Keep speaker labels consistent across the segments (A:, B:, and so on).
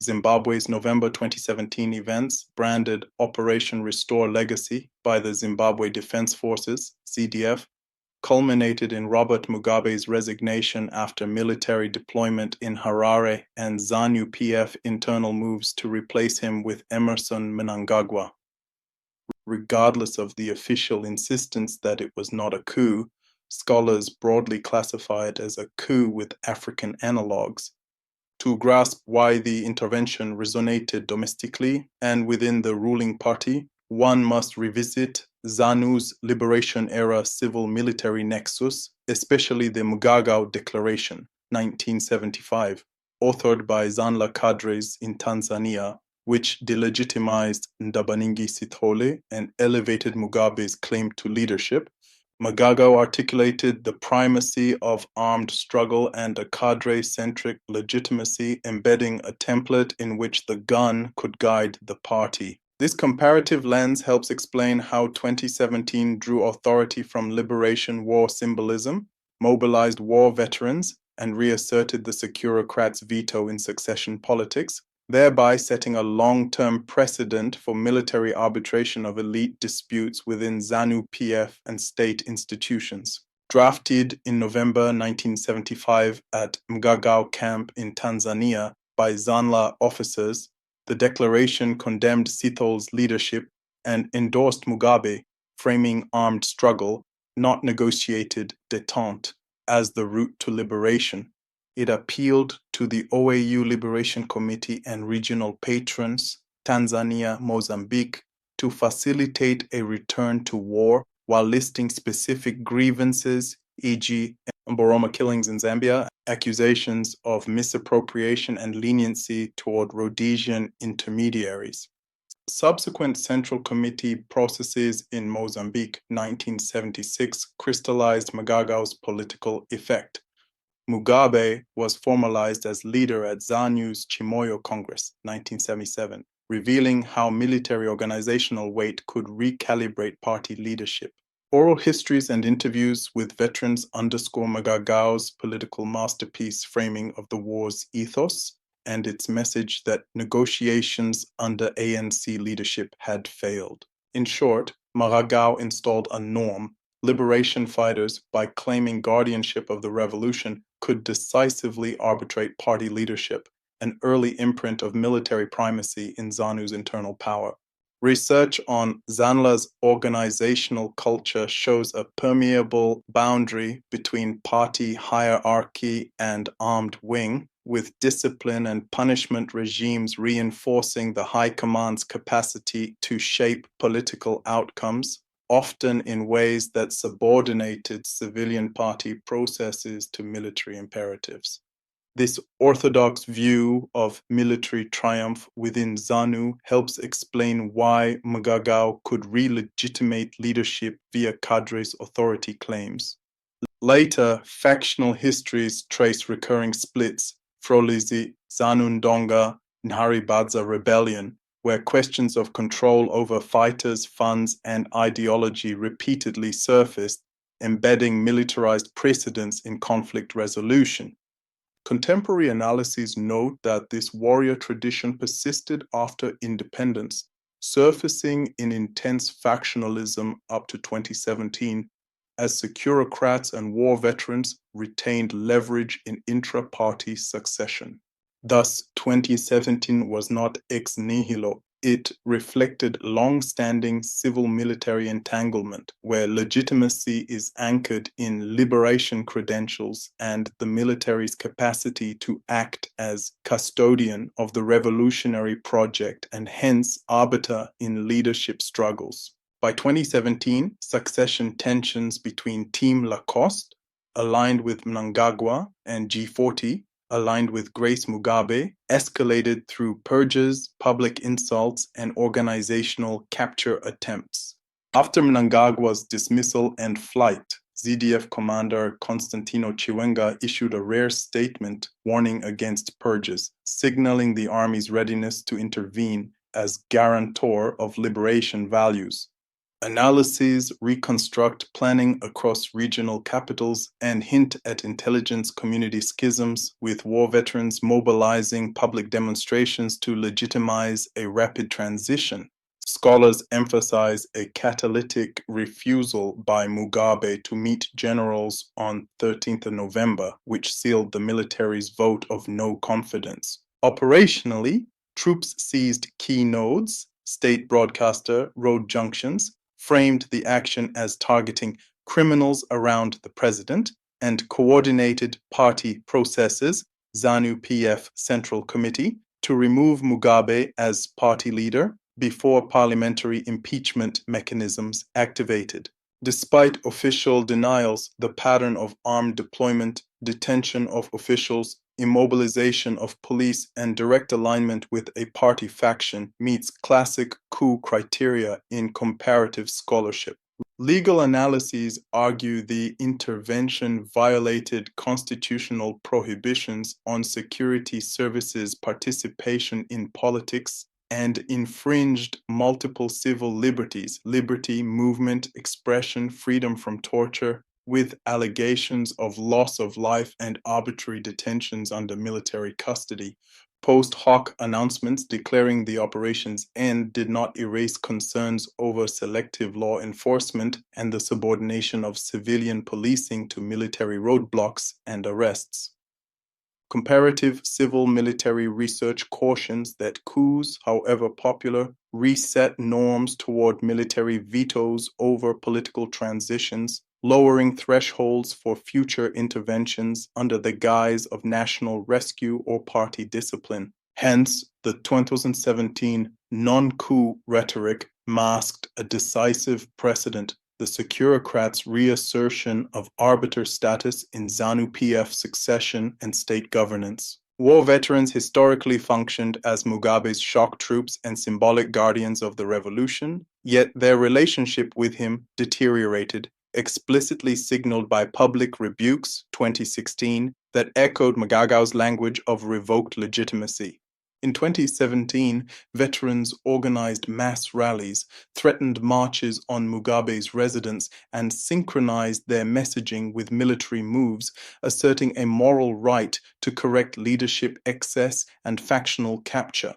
A: Zimbabwe's November 2017 events, branded Operation Restore Legacy by the Zimbabwe Defense Forces, ZDF, culminated in Robert Mugabe's resignation after military deployment in Harare and ZANU PF internal moves to replace him with Emerson Mnangagwa. Regardless of the official insistence that it was not a coup, scholars broadly classify it as a coup with African analogues. To grasp why the intervention resonated domestically and within the ruling party, one must revisit ZANU's liberation-era civil-military nexus, especially the Mgagao Declaration, 1975, authored by Zanla cadres in Tanzania, which delegitimized Ndabaningi Sithole and elevated Mugabe's claim to leadership. Mgagao articulated the primacy of armed struggle and a cadre-centric legitimacy, embedding a template in which the gun could guide the party. This comparative lens helps explain how 2017 drew authority from liberation war symbolism, mobilized war veterans, and reasserted the securocrat's veto in succession politics, thereby setting a long-term precedent for military arbitration of elite disputes within ZANU PF and state institutions. Drafted in November 1975 at Mgagao camp in Tanzania by Zanla officers, the declaration condemned Sithole's leadership and endorsed Mugabe, framing armed struggle, not negotiated détente, as the route to liberation. It appealed to the OAU Liberation Committee and regional patrons, Tanzania, Mozambique, to facilitate a return to war while listing specific grievances, e.g., Mboroma killings in Zambia, accusations of misappropriation and leniency toward Rhodesian intermediaries. Subsequent Central Committee processes in Mozambique, 1976, crystallized Mgagao's political effect. Mugabe was formalized as leader at ZANU's Chimoio Congress, 1977, revealing how military organizational weight could recalibrate party leadership. Oral histories and interviews with veterans underscore Mgagao's political masterpiece framing of the war's ethos and its message that negotiations under ANC leadership had failed. In short, Mgagao installed a norm. Liberation fighters, by claiming guardianship of the revolution, could decisively arbitrate party leadership, an early imprint of military primacy in ZANU's internal power. Research on Zanla's organizational culture shows a permeable boundary between party hierarchy and armed wing, with discipline and punishment regimes reinforcing the high command's capacity to shape political outcomes, often in ways that subordinated civilian party processes to military imperatives. This orthodox view of military triumph within ZANU helps explain why Mgagao could re-legitimate leadership via cadres' authority claims. Later, factional histories trace recurring splits, Frolizi, ZANU Ndonga, Nharibadza rebellion, where questions of control over fighters, funds, and ideology repeatedly surfaced, embedding militarized precedence in conflict resolution. Contemporary analyses note that this warrior tradition persisted after independence, surfacing in intense factionalism up to 2017, as securocrats and war veterans retained leverage in intra-party succession. Thus, 2017 was not ex nihilo. It reflected long-standing civil-military entanglement, where legitimacy is anchored in liberation credentials and the military's capacity to act as custodian of the revolutionary project and hence arbiter in leadership struggles. By 2017, succession tensions between Team Lacoste, aligned with Mnangagwa, and G40, aligned with Grace Mugabe, escalated through purges, public insults, and organizational capture attempts. After Mnangagwa's dismissal and flight, ZDF commander Constantino Chiwenga issued a rare statement warning against purges, signaling the army's readiness to intervene as guarantor of liberation values. Analyses reconstruct planning across regional capitals and hint at intelligence community schisms, with war veterans mobilizing public demonstrations to legitimize a rapid transition. Scholars emphasize a catalytic refusal by Mugabe to meet generals on 13th of November, which sealed the military's vote of no confidence. Operationally, troops seized key nodes, state broadcaster, road junctions, framed the action as targeting criminals around the president, and coordinated party processes, ZANU PF Central Committee, to remove Mugabe as party leader before parliamentary impeachment mechanisms activated. Despite official denials, the pattern of armed deployment, detention of officials, immobilization of police, and direct alignment with a party faction meets classic coup criteria in comparative scholarship. Legal analyses argue the intervention violated constitutional prohibitions on security services participation in politics and infringed multiple civil liberties, liberty, movement, expression, freedom from torture, with allegations of loss of life and arbitrary detentions under military custody. Post hoc announcements declaring the operation's end did not erase concerns over selective law enforcement and the subordination of civilian policing to military roadblocks and arrests. Comparative civil-military research cautions that coups, however popular, reset norms toward military vetoes over political transitions, lowering thresholds for future interventions under the guise of national rescue or party discipline. Hence, the 2017 non-coup rhetoric masked a decisive precedent: the Securocrats' reassertion of arbiter status in ZANU-PF succession and state governance. War veterans historically functioned as Mugabe's shock troops and symbolic guardians of the revolution, yet their relationship with him deteriorated, explicitly signaled by public rebukes, 2016, that echoed Mgagao's language of revoked legitimacy. In 2017, veterans organized mass rallies, threatened marches on Mugabe's residence, and synchronized their messaging with military moves, asserting a moral right to correct leadership excess and factional capture.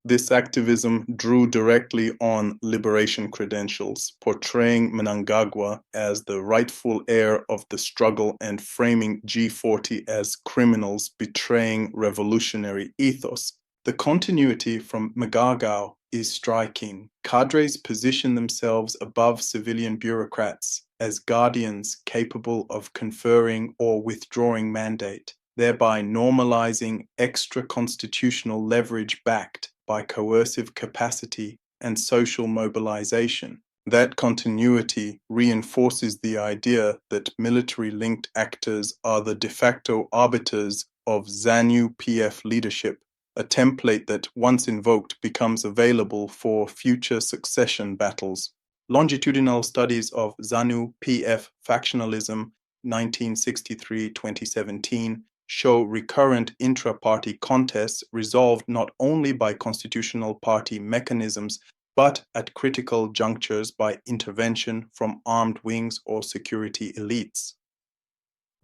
A: This activism drew directly on liberation credentials, portraying Mnangagwa as the rightful heir of the struggle and framing G40 as criminals betraying revolutionary ethos. The continuity from Mgagao is striking. Cadres position themselves above civilian bureaucrats as guardians capable of conferring or withdrawing mandate, thereby normalizing extra-constitutional leverage backed by coercive capacity and social mobilization. That continuity reinforces the idea that military-linked actors are the de facto arbiters of ZANU-PF leadership, a template that, once invoked, becomes available for future succession battles. Longitudinal studies of ZANU-PF factionalism 1963-2017 show recurrent intra-party contests resolved not only by constitutional party mechanisms, but at critical junctures by intervention from armed wings or security elites.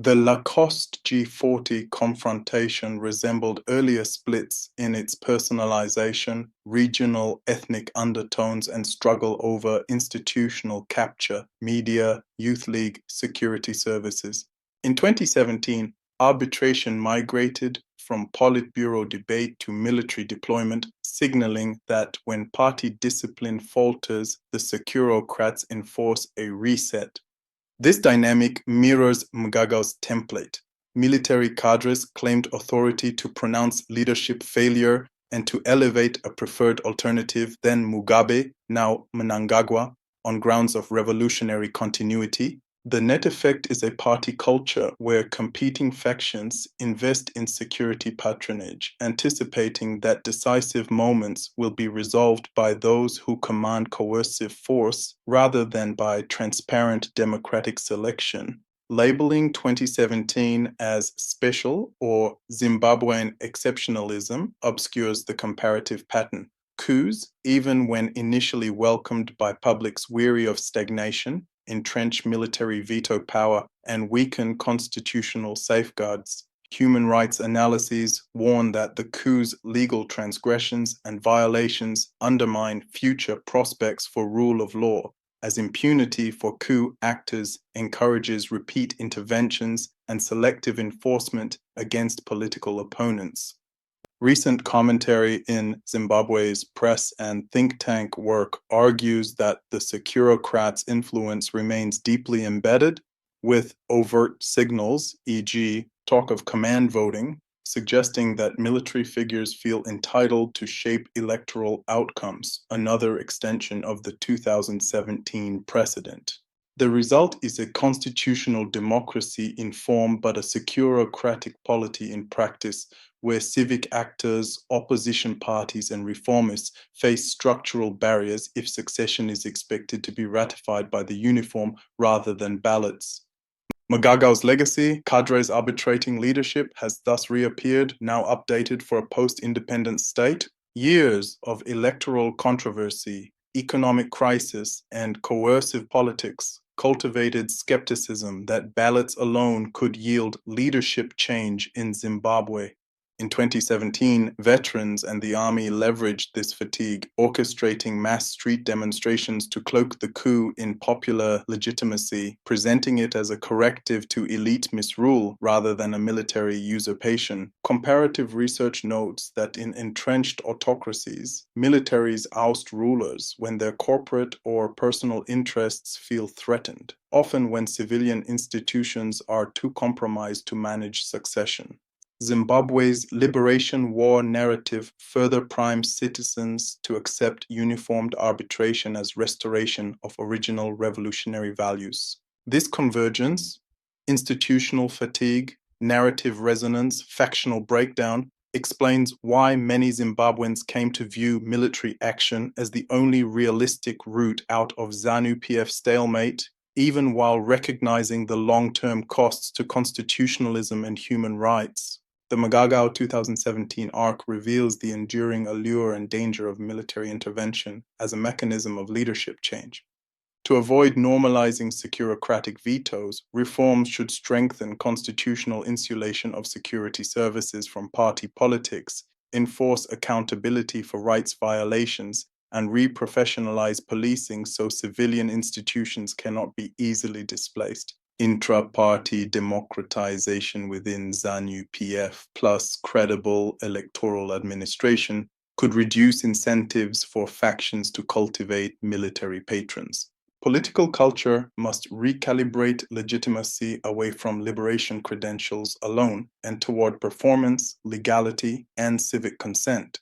A: The Lacoste G40 confrontation resembled earlier splits in its personalization, regional ethnic undertones, and struggle over institutional capture, media, youth league, security services. In 2017, arbitration migrated from Politburo debate to military deployment, signaling that when party discipline falters, the Securocrats enforce a reset. This dynamic mirrors Mgagao's template. Military cadres claimed authority to pronounce leadership failure and to elevate a preferred alternative, then Mugabe, now Mnangagwa, on grounds of revolutionary continuity. The net effect is a party culture where competing factions invest in security patronage, anticipating that decisive moments will be resolved by those who command coercive force rather than by transparent democratic selection. Labeling 2017 as special or Zimbabwean exceptionalism obscures the comparative pattern. coups, even when initially welcomed by publics weary of stagnation, entrench military veto power, and weaken constitutional safeguards. Human rights analyses warn that the coup's legal transgressions and violations undermine future prospects for rule of law, as impunity for coup actors encourages repeat interventions and selective enforcement against political opponents. Recent commentary in Zimbabwe's press and think tank work argues that the securocrats' influence remains deeply embedded, with overt signals, e.g., talk of command voting, suggesting that military figures feel entitled to shape electoral outcomes, another extension of the 2017 precedent. The result is a constitutional democracy in form but a securocratic polity in practice, where civic actors, opposition parties, and reformists face structural barriers if succession is expected to be ratified by the uniform rather than ballots. Mgagao's legacy, cadres arbitrating leadership, has thus reappeared, now updated for a post-independent state. Years of electoral controversy, economic crisis, and coercive politics cultivated skepticism that ballots alone could yield leadership change in Zimbabwe. In 2017, veterans and the army leveraged this fatigue, orchestrating mass street demonstrations to cloak the coup in popular legitimacy, presenting it as a corrective to elite misrule rather than a military usurpation. Comparative research notes that in entrenched autocracies, militaries oust rulers when their corporate or personal interests feel threatened, often when civilian institutions are too compromised to manage succession. Zimbabwe's liberation war narrative further primes citizens to accept uniformed arbitration as restoration of original revolutionary values. This convergence, institutional fatigue, narrative resonance, factional breakdown, explains why many Zimbabweans came to view military action as the only realistic route out of ZANU-PF stalemate, even while recognizing the long-term costs to constitutionalism and human rights. The Mgagao 2017 arc reveals the enduring allure and danger of military intervention as a mechanism of leadership change. To avoid normalizing securocratic vetoes, reforms should strengthen constitutional insulation of security services from party politics, enforce accountability for rights violations, and reprofessionalize policing so civilian institutions cannot be easily displaced. Intra-party democratization within ZANU-PF plus credible electoral administration could reduce incentives for factions to cultivate military patrons. Political culture must recalibrate legitimacy away from liberation credentials alone and toward performance, legality, and civic consent.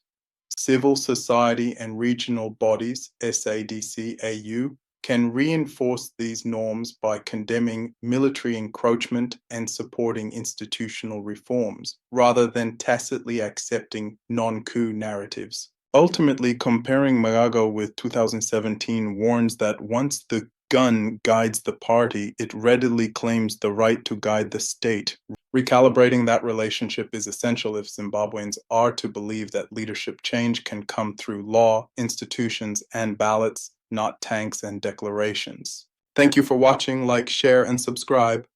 A: Civil society and regional bodies, SADC-AU, can reinforce these norms by condemning military encroachment and supporting institutional reforms, rather than tacitly accepting non-coup narratives. Ultimately, comparing Mgagao with 2017 warns that once the gun guides the party, it readily claims the right to guide the state. Recalibrating that relationship is essential if Zimbabweans are to believe that leadership change can come through law, institutions, and ballots, not tanks and declarations. Thank you for watching. Like, share, and subscribe.